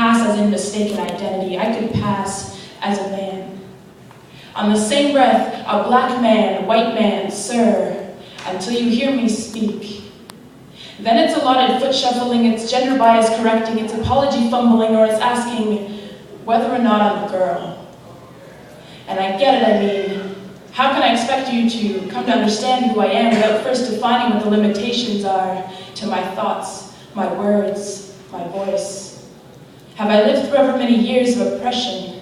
pass as in mistaken identity. I could pass as a man. On the same breath, a black man, white man, sir, until you hear me speak. Then it's allotted foot shuffling, it's gender bias correcting, it's apology fumbling, or it's asking whether or not I'm a girl. And I get it, I mean, how can I expect you to come to understand who I am without first defining what the limitations are to my thoughts, my words, my voice? Have I lived through ever many years of oppression?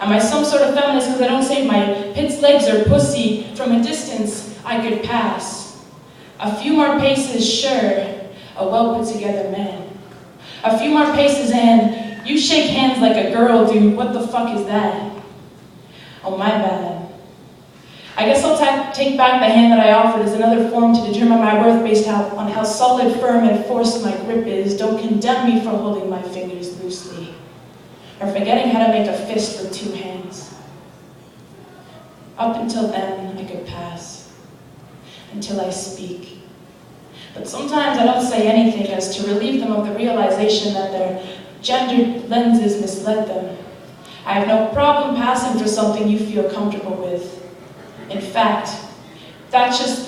Am I some sort of feminist because I don't save my pit's legs or pussy? From a distance, I could pass. A few more paces, sure, a well put together man. A few more paces and you shake hands like a girl, dude. What the fuck is that? Oh, my bad. I guess I'll take back the hand that I offered as another form to determine my worth based on how solid, firm, and forced my grip is. Don't condemn me for holding my fingers loosely, or forgetting how to make a fist with two hands. Up until then, I could pass, until I speak. But sometimes I don't say anything as to relieve them of the realization that their gendered lenses misled them. I have no problem passing for something you feel comfortable with. In fact, that's just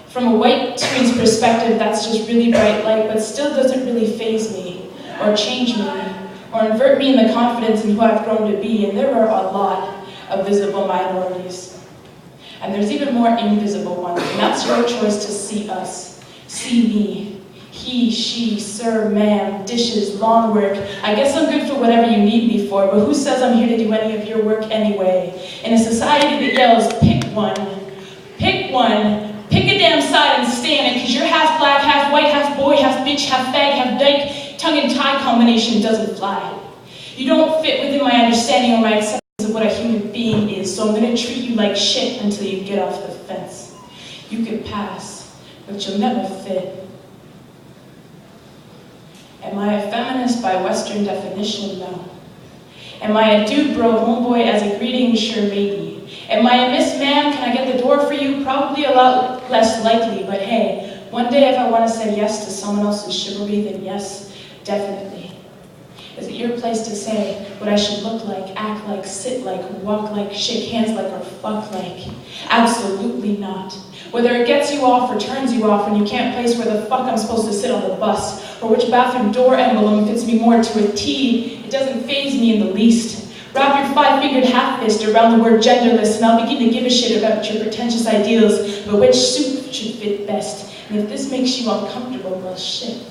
from a white screen's perspective, that's just really bright light, but still doesn't really faze me, or change me, or invert me in the confidence in who I've grown to be, and there are a lot of visible minorities. And there's even more invisible ones, and that's your choice to see us, see me. He, she, sir, ma'am, dishes, lawn work. I guess I'm good for whatever you need me for, but who says I'm here to do any of your work anyway? In a society that yells, pick one, pick a damn side and stay in it, because you're half black, half white, half boy, half bitch, half fag, half dyke, tongue and tie combination doesn't fly. You don't fit within my understanding or my acceptance of what a human being is, so I'm gonna treat you like shit until you get off the fence. You could pass, but you'll never fit. Am I a feminist by Western definition? No. Am I a dude bro homeboy as a greeting? Sure, maybe. Am I a miss man? Can I get the door for you? Probably a lot less likely, but hey, one day if I want to say yes to someone else's chivalry, then yes, definitely. Is it your place to say what I should look like, act like, sit like, walk like, shake hands like, or fuck like? Absolutely not. Whether it gets you off or turns you off when you can't place where the fuck I'm supposed to sit on the bus, or which bathroom door emblem fits me more to a T, it doesn't faze me in the least. Wrap your five-fingered half-fist around the word genderless, and I'll begin to give a shit about your pretentious ideals, but which suit should fit best. And if this makes you uncomfortable, well shit.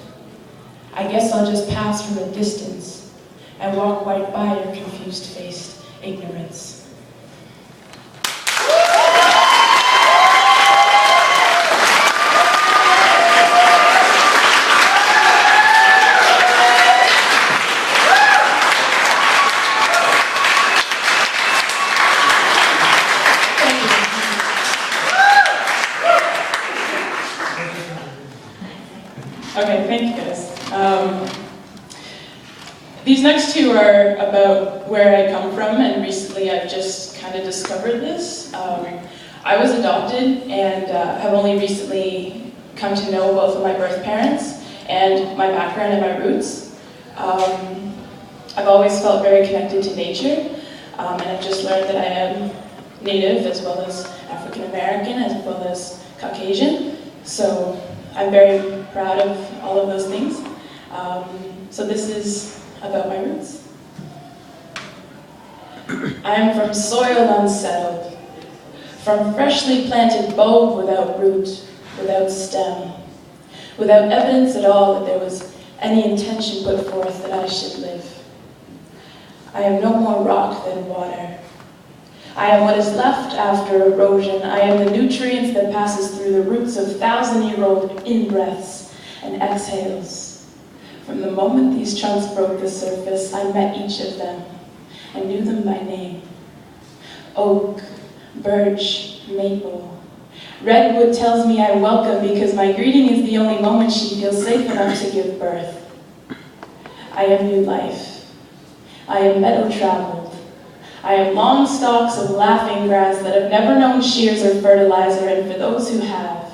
I guess I'll just pass from a distance and walk right by your confused-faced ignorance. Okay, thank you guys. These next two are about where I come from, and recently I've just kind of discovered this. I was adopted and have only recently come to know both of my birth parents and my background and my roots. I've always felt very connected to nature, and I've just learned that I am Native as well as African American as well as Caucasian. So I'm very proud of all of those things. So this is about my roots. I am from soil unsettled, from freshly planted bulb without root, without stem, without evidence at all that there was any intention put forth that I should live. I am no more rock than water. I am what is left after erosion. I am the nutrients that passes through the roots of thousand-year-old in-breaths and exhales. From the moment these chunks broke the surface, I met each of them and knew them by name. Oak, birch, maple. Redwood tells me I'm welcome because my greeting is the only moment she feels safe enough to give birth. I am new life. I am meadow-traveled. I am long stalks of laughing grass that have never known shears or fertilizer, and for those who have,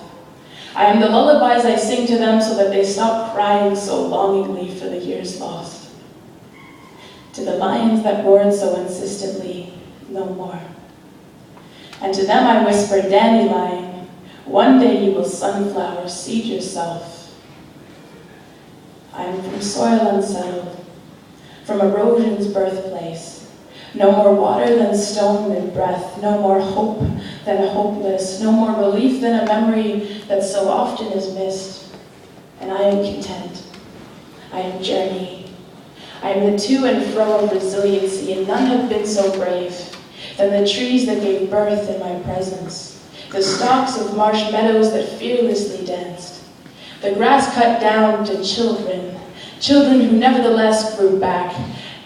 I am the lullabies I sing to them so that they stop crying so longingly for the years lost. To the lions that roared so insistently, no more. And to them I whispered, dandelion, one day you will sunflower seed yourself. I am from soil unsettled, from erosion's birthplace. No more water than stone and breath, no more hope than hopeless, no more relief than a memory that so often is missed. And I am content. I am journey. I am the to and fro of resiliency, and none have been so brave than the trees that gave birth in my presence, the stalks of marsh meadows that fearlessly danced, the grass cut down to children who nevertheless grew back,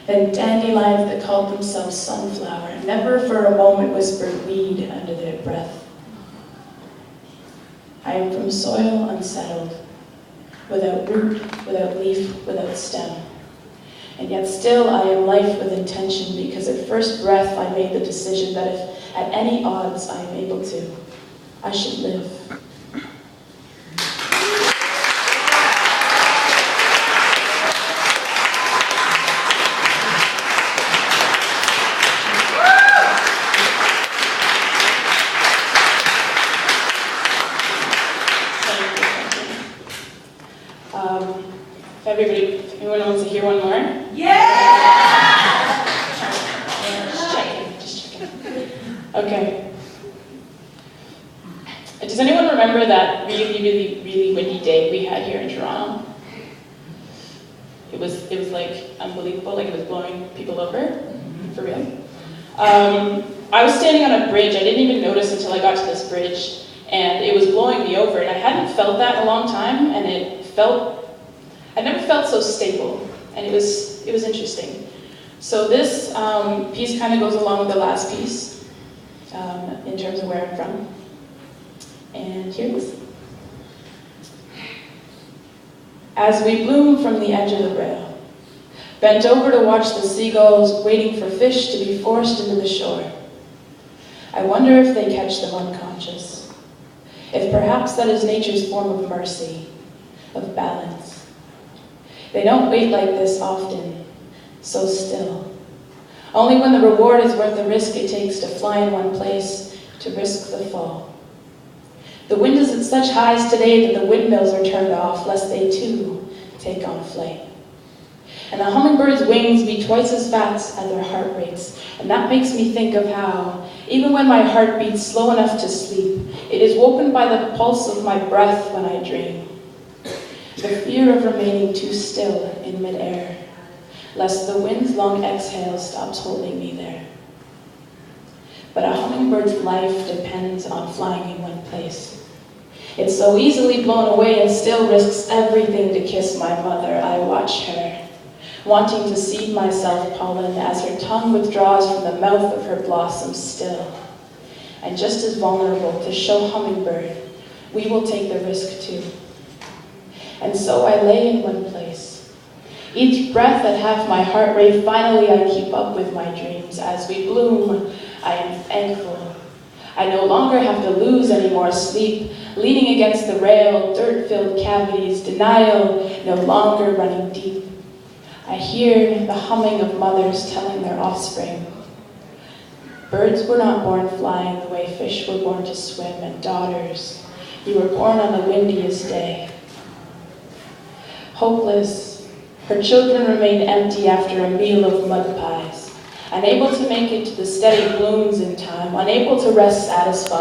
then dandelions that called themselves sunflower, and never for a moment whispered weed under their breath. I am from soil unsettled, without root, without leaf, without stem. And yet still I am life with intention, because at first breath I made the decision that if at any odds I am able to, I should live. If anyone wants to hear one more? Yeah! Just checking. Okay. Does anyone remember that really windy day we had here in Toronto? It was like unbelievable, like it was blowing people over, for real. I was standing on a bridge. I didn't even notice until I got to this bridge, and it was blowing me over, and I hadn't felt that in a long time, and I never felt so stable, and it was interesting. So this piece kind of goes along with the last piece in terms of where I'm from. And here it is. As we bloom from the edge of the rail, bent over to watch the seagulls waiting for fish to be forced into the shore, I wonder if they catch them unconscious, if perhaps that is nature's form of mercy, of balance. They don't wait like this often, so still. Only when the reward is worth the risk it takes to fly in one place, to risk the fall. The wind is at such highs today that the windmills are turned off, lest they too take on flight. And the hummingbird's wings be twice as fast as their heart rates, and that makes me think of how, even when my heart beats slow enough to sleep, it is woken by the pulse of my breath when I dream. The fear of remaining too still in midair, lest the wind's long exhale stops holding me there. But a hummingbird's life depends on flying in one place. It's so easily blown away and still risks everything to kiss my mother. I watch her, wanting to seed myself pollen as her tongue withdraws from the mouth of her blossom still. And just as vulnerable to show hummingbird, we will take the risk too. And so I lay in one place. Each breath at half my heart rate, finally I keep up with my dreams. As we bloom, I am thankful. I no longer have to lose any more sleep, leaning against the rail, dirt-filled cavities, denial no longer running deep. I hear the humming of mothers telling their offspring. Birds were not born flying the way fish were born to swim, and daughters, you were born on the windiest day. Hopeless, her children remained empty after a meal of mud pies, unable to make it to the steady blooms in time, unable to rest satisfied.